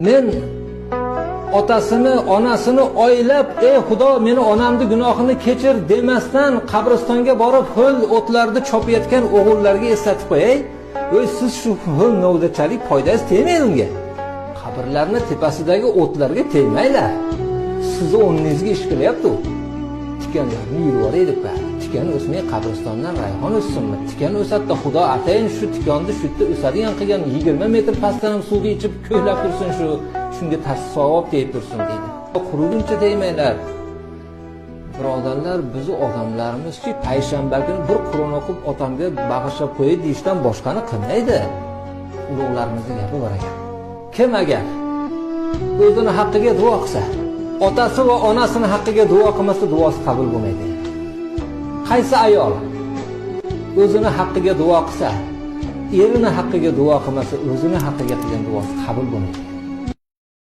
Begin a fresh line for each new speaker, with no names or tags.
Men otasini, onasini oylab, "Ey Xudo, meni onamni gunohini kechir" demasdan qabristonga borib, ho'l o'tlarni chopayotgan o'g'illarga eslatib qo'yay. Voy, siz shu ho'l novdachalik foydasi tegmaydi unga. Qabrlarning tepasidagi o'tlarga tegmanglar. Sizni o'rningizga ish qilyapti u. Tikanlarni yurib yuboraylik-ku. Tikan o'smay qabristondan rayhon o'ssinmi? Tikan o'satda Xudo atayin shu tikonni shu yerda o'sadigan qilgan 20 metr pastdan ham suvga ichib ko'ylab tursin, shunga savob tegib tursin deydi. Quriguncha tegmanglar. Birodarlar, bizni odamlarimizchi payshanba kuni bir Qur'on o'qib otamga bag'ishlab qo'yay deyishdan boshqani qilmaydi. Ulug'larimizning gapi bor ekan. Kim agar o'zini haqqiga duo qilsa, otasi va onasini haqqiga duo qilmasa, duosi qabul bo'lmaydi. Qaysi ayol o'zini haqqiga duo qilsa, erini haqqiga duo qilmasa, o'zini haqqiga qilgan duosi qabul bo'lmaydi.